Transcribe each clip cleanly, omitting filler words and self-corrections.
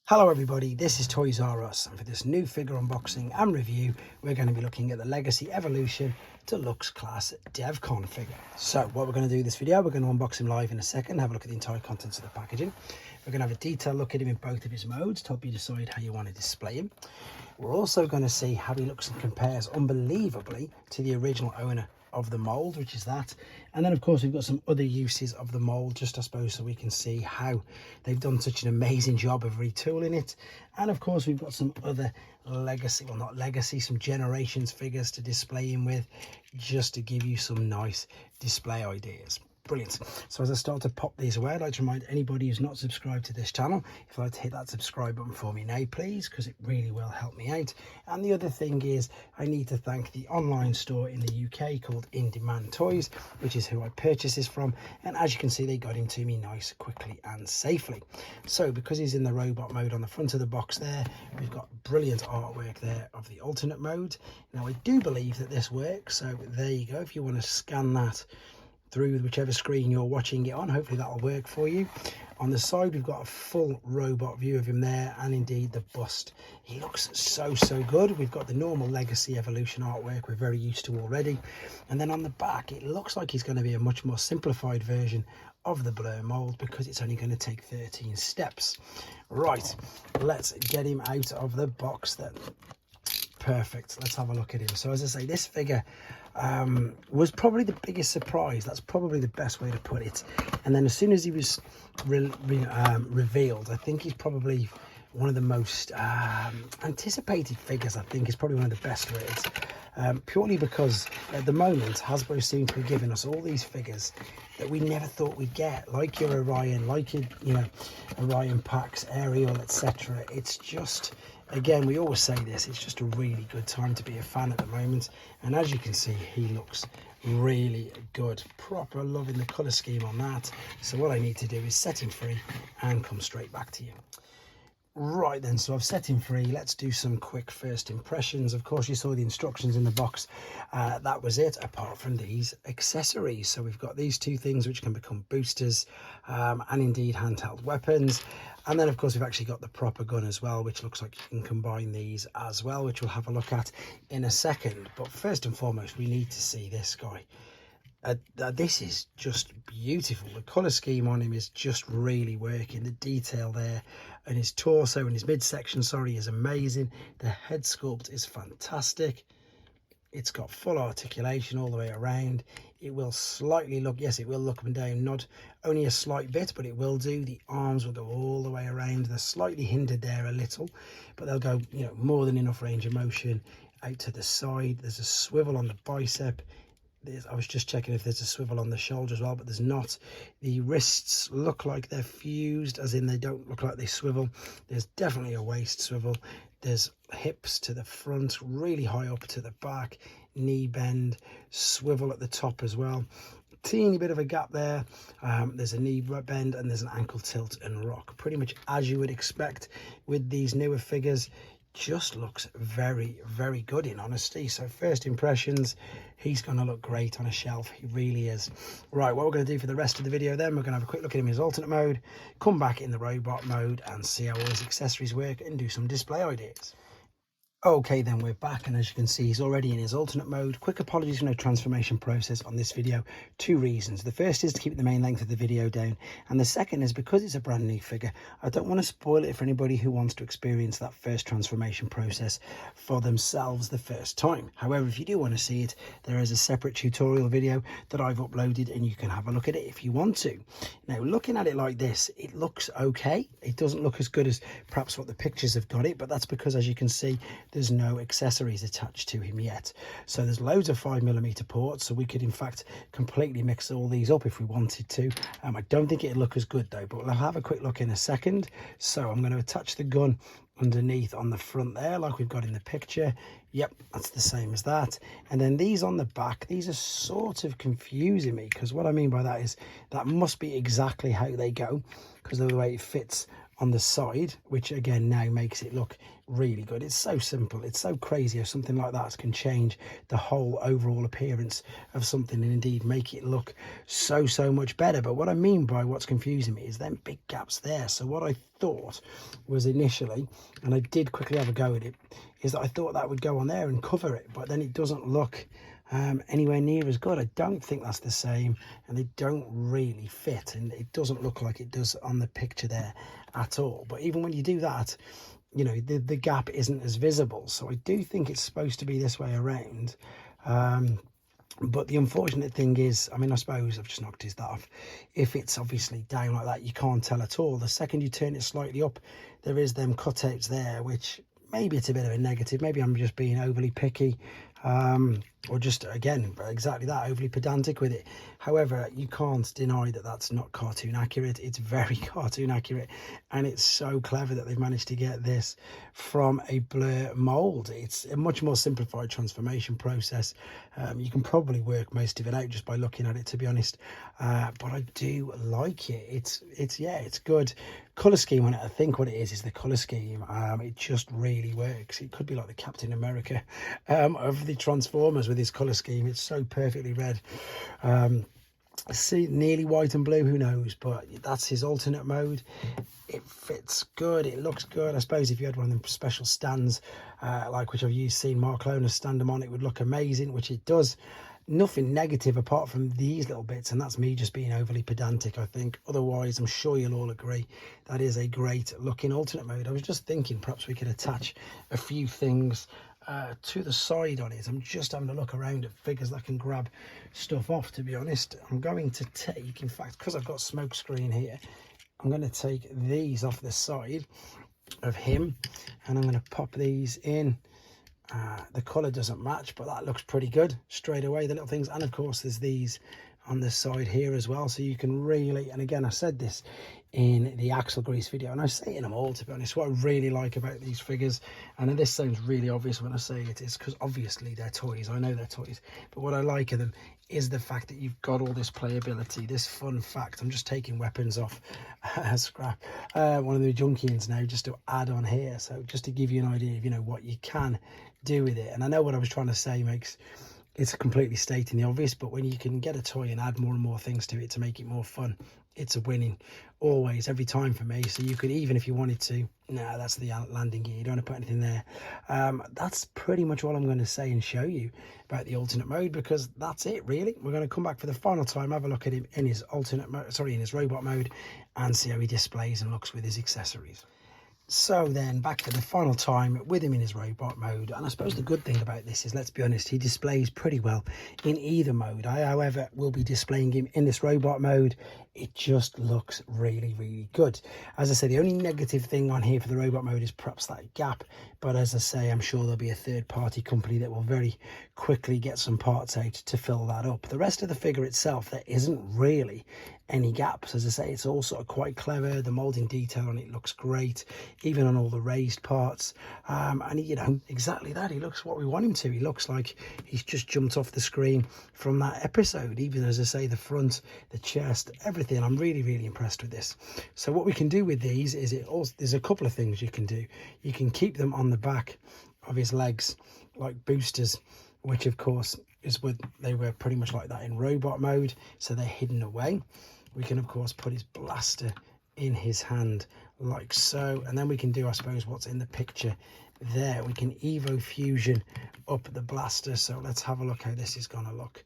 Hello everybody, this is Toys R Us, and for this new figure unboxing and review we're going to be looking at the Legacy Evolution Deluxe Class Devcon figure. So what we're going to do in this video, we're going to unbox him live in a second, have a look at the entire contents of the packaging. We're going to have a detailed look at him in both of his modes to help you decide how you want to display him. We're also going to see how he looks and compares unbelievably to the original owner of the mold, which is that. And then of course we've got some other uses of the mold, just I suppose so we can see how they've done such an amazing job of retooling it. And of course we've got some other legacy, well not legacy, some generations figures to display him with, just to give you some nice display ideas. Brilliant. So as I start to pop these away, I'd like to remind anybody who's not subscribed to this channel, if you'd like to hit that subscribe button for me now, please, because it really will help me out. And the other thing is, I need to thank the online store in the UK called In Demand Toys, which is who I purchased this from. And as you can see, they got him to me nice, quickly and safely. So because he's in the robot mode on the front of the box there, we've got brilliant artwork there of the alternate mode. Now I do believe that this works, so there you go. If you want to scan that through whichever screen you're watching it on, hopefully that'll work for you. On the side we've got a full robot view of him there, and indeed the bust, he looks so good. We've got the normal Legacy Evolution artwork we're very used to already, and then on the back it looks like he's going to be a much more simplified version of the blur mold, because it's only going to take 13 steps. Right, let's get him out of the box then. Perfect, let's have a look at him. So as I say, this figure was probably the biggest surprise. That's probably the best way to put it. And then as soon as he was revealed, I think he's probably one of the most anticipated figures. I think is probably one of the best words, purely because at the moment Hasbro seem to be giving us all these figures that we never thought we'd get, like your Orion, like your, Orion Pax, Ariel, etc. It's just, again, we always say this, it's just a really good time to be a fan at the moment. And as you can see, he looks really good. Proper loving the colour scheme on that. So what I need to do is set him free and come straight back to you. Right then, so I've set him free. Let's do some quick first impressions. Of course, you saw the instructions in the box. That was it, apart from these accessories. So we've got these two things which can become boosters, and indeed handheld weapons. And then of course we've actually got the proper gun as well, which looks like you can combine these as well, which we'll have a look at in a second. But first and foremost, we need to see this guy. This is just beautiful. The colour scheme on him is just really working. The detail there and his torso and his midsection, sorry, is amazing. The head sculpt is fantastic. It's got full articulation all the way around. It will slightly look, yes, it will look up and down, not only a slight bit, but it will do. The arms will go all the way around. They're slightly hindered there a little, but they'll go, more than enough range of motion out to the side. There's a swivel on the bicep. I was just checking if there's a swivel on the shoulder as well, but there's not. The wrists look like they're fused, as in they don't look like they swivel. There's definitely a waist swivel. There's hips to the front, really high up to the back, knee bend, swivel at the top as well. Teeny bit of a gap there. There's a knee bend and there's an ankle tilt and rock. Pretty much as you would expect with these newer figures. Just looks very good in honesty. So first impressions, he's going to look great on a shelf. He really is. Right, what we're going to do for the rest of the video then, we're going to have a quick look at him in his alternate mode, come back in the robot mode and see how all his accessories work and do some display ideas. Okay, then we're back, and as you can see, he's already in his alternate mode. Quick apologies for no transformation process on this video. Two reasons. The first is to keep the main length of the video down, and the second is because it's a brand new figure, I don't want to spoil it for anybody who wants to experience that first transformation process for themselves the first time. However, if you do want to see it, there is a separate tutorial video that I've uploaded, and you can have a look at it if you want to. Now, looking at it like this, it looks okay. It doesn't look as good as perhaps what the pictures have got it, but that's because, as you can see, there's no accessories attached to him yet. So there's loads of 5mm ports, so we could in fact completely mix all these up if we wanted to. I don't think it'd look as good though, but we'll have a quick look in a second. So I'm going to attach the gun underneath on the front there like we've got in the picture. Yep, that's the same as that. And then these on the back, these are sort of confusing me, because what I mean by that is that must be exactly how they go because of the way it fits on the side, which again now makes it look really good. It's so simple, it's so crazy how something like that can change the whole overall appearance of something, and indeed make it look so much better. But what I mean by what's confusing me is them big gaps there. So what I thought was initially, and I did quickly have a go at it, is that I thought that would go on there and cover it, but then it doesn't look anywhere near as good. I don't think that's the same, and they don't really fit, and it doesn't look like it does on the picture there at all. But even when you do that, you know, the gap isn't as visible. So I do think it's supposed to be this way around. But the unfortunate thing is, I mean, I suppose I've just knocked his that off. If it's obviously down like that, you can't tell at all. The second you turn it slightly up, there is them cutouts there, which maybe it's a bit of a negative. Maybe I'm just being overly picky, or just, again, exactly that, overly pedantic with it. However, you can't deny that that's not cartoon accurate. It's very cartoon accurate, and it's so clever that they've managed to get this from a blur mold. It's a much more simplified transformation process. You can probably work most of it out just by looking at it, to be honest, but I do like it. It's good. Color scheme on it, I think what it is the color scheme. It just really works. It could be like the Captain America of the Transformers with his color scheme. It's so perfectly red. See, nearly white and blue, who knows, but that's his alternate mode. It fits good, it looks good. I suppose if you had one of them special stands, like which I've seen Mark Lohner stand them on, it would look amazing, which it does. Nothing negative apart from these little bits, and that's me just being overly pedantic, I think. Otherwise, I'm sure you'll all agree that is a great looking alternate mode. I was just thinking perhaps we could attach a few things to the side on it. I'm just having a look around at figures that can grab stuff off, to be honest. I'm going to take, in fact, because I've got smoke screen here, I'm going to take these off the side of him, and I'm going to pop these in. The colour doesn't match, but that looks pretty good straight away, the little things. And of course there's these on the side here as well, so you can really, and again I said this in the axle grease video, and I say it in them all, to be honest, what I really like about these figures, and this sounds really obvious when I say it, is because obviously they're toys, I know they're toys, but what I like of them is the fact that you've got all this playability, this fun fact. I'm just taking weapons off scrap, one of the Junkians now, just to add on here, so just to give you an idea of, you know, what you can do with it. And I know what I was trying to say makes it's completely stating the obvious, but when you can get a toy and add more and more things to it to make it more fun, it's a winning always, every time for me. So you could, even if you wanted to, that's the landing gear, you don't want to put anything there. That's pretty much all I'm going to say and show you about the alternate mode, because that's it really. We're going to come back for the final time, have a look at him in his alternate mode, sorry, in his robot mode, and see how he displays and looks with his accessories. So then back for the final time with him in his robot mode, and I suppose the good thing about this is, let's be honest, he displays pretty well in either mode. I, however, will be displaying him in this robot mode. It just looks really good. As I say, the only negative thing on here for the robot mode is perhaps that gap, but as I say, I'm sure there'll be a third-party company that will very quickly get some parts out to fill that up. The rest of the figure itself, there isn't really any gaps. As I say, it's all sort of quite clever. The molding detail on it looks great, even on all the raised parts, and you know, exactly that, he looks what we want him to. He looks like he's just jumped off the screen from that episode, even, as I say, the front, the chest, everything. I'm really impressed with this. So what we can do with these is, there's a couple of things you can do. You can keep them on the back of his legs like boosters, which of course is what they were pretty much like that in robot mode, so they're hidden away. We can of course put his blaster in his hand like so, and then we can do, I suppose, what's in the picture there. We can Evo Fusion up the blaster. So let's have a look how this is going to look.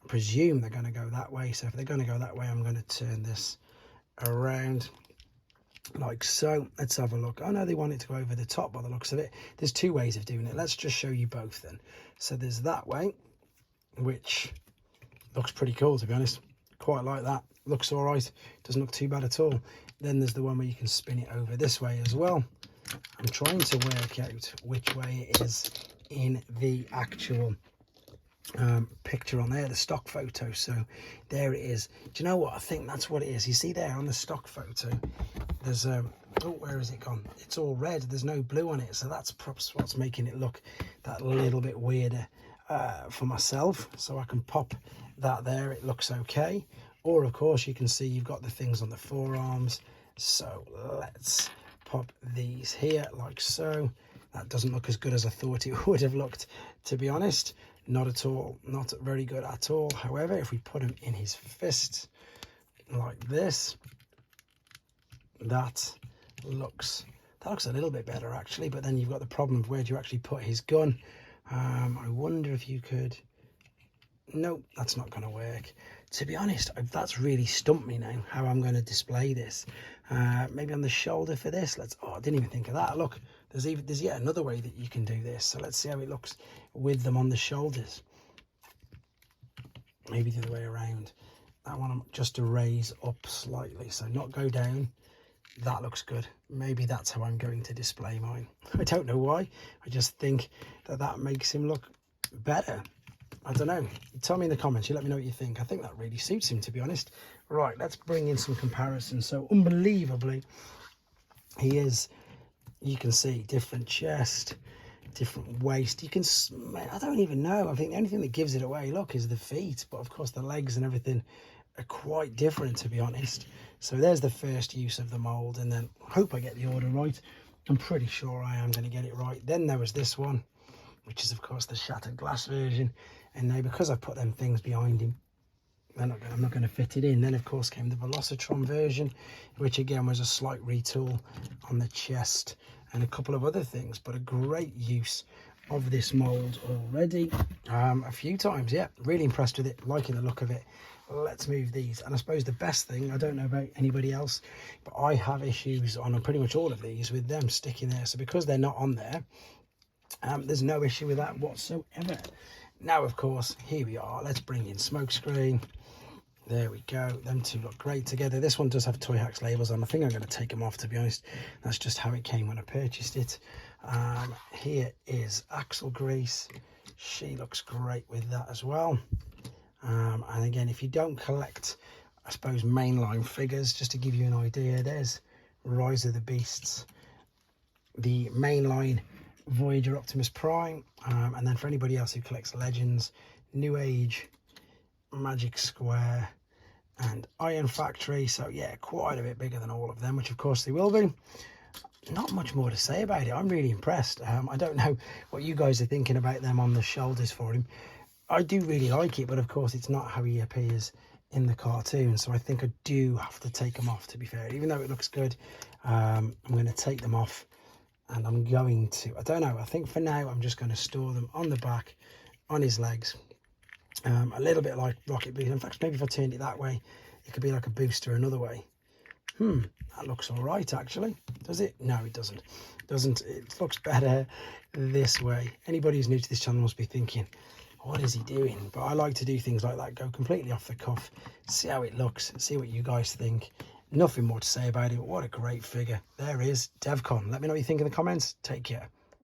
I presume they're going to go that way, so if they're going to go that way, I'm going to turn this around like so. Let's have a look. I know they want it to go over the top by the looks of it. There's two ways of doing it. Let's just show you both then. So there's that way, which looks pretty cool, to be honest. Quite like that. Looks all right, doesn't look too bad at all. Then there's the one where you can spin it over this way as well. I'm trying to work out which way it is in the actual picture on there, the stock photo. So there it is. Do you know what? I think that's what it is. You see there on the stock photo, there's oh, where is it gone? It's all red, there's no blue on it, so that's perhaps what's making it look that little bit weirder for myself. So I can pop that there, it looks okay. Or of course you can see you've got the things on the forearms So let's pop these here like so. That doesn't look as good as I thought it would have looked, to be honest. Not at all, not very good at all. However, if we put him in his fist like this, that looks a little bit better actually. But then you've got the problem of where do you actually put his gun. I wonder if you could. Nope, that's not going to work. To be honest, that's really stumped me now, how I'm going to display this. Maybe on the shoulder for this. Oh, I didn't even think of that. Look, there's yet another way that you can do this. So let's see how it looks with them on the shoulders. Maybe the other way around. That one I'm just to raise up slightly, so not go down. That looks good. Maybe that's how I'm going to display mine. I don't know why. I just think that makes him look better. I don't know. Tell me in the comments. You let me know what you think. I think that really suits him, to be honest. Right, let's bring in some comparisons. So unbelievably, he is, you can see, different chest, different waist. You can, I don't even know. I think the only thing that gives it away, look, is the feet. But of course, the legs and everything are quite different, to be honest. So there's the first use of the mold. And then I hope I get the order right. I'm pretty sure I am going to get it right. Then there was this one, which is, of course, the shattered glass version. And now, because I've put them things behind him, I'm not going to fit it in. Then, of course, came the Velocitron version, which, again, was a slight retool on the chest and a couple of other things. But a great use of this mould already. A few times, yeah. Really impressed with it, liking the look of it. Let's move these. And I suppose the best thing, I don't know about anybody else, but I have issues on pretty much all of these with them sticking there. So because they're not on there, there's no issue with that whatsoever. Now, of course, here we are. Let's bring in Smokescreen. There we go. Them two look great together. This one does have Toy Hacks labels on. I think I'm going to take them off, to be honest. That's just how it came when I purchased it. Here is Axle Grease. She looks great with that as well. And again, if you don't collect, I suppose, mainline figures, just to give you an idea, there's Rise of the Beasts, the mainline Voyager Optimus Prime, and then for anybody else who collects Legends, New Age, Magic Square, and Iron Factory. So yeah, quite a bit bigger than all of them, which of course they will be. Not much more to say about it. I'm really impressed. I don't know what you guys are thinking about them on the shoulders for him. I do really like it, but of course it's not how he appears in the cartoon, so I think I do have to take them off, to be fair. Even though it looks good, I'm going to take them off. And I'm going to, I don't know, I think for now I'm just going to store them on the back, on his legs, a little bit like Rocket Booster. In fact, maybe if I turned it that way, it could be like a booster another way. That looks all right, actually. Does it? No, it doesn't. It looks better this way. Anybody who's new to this channel must be thinking, what is he doing? But I like to do things like that, go completely off the cuff, see how it looks, see what you guys think. Nothing more to say about it. What a great figure. There is Devcon. Let me know what you think in the comments. Take care.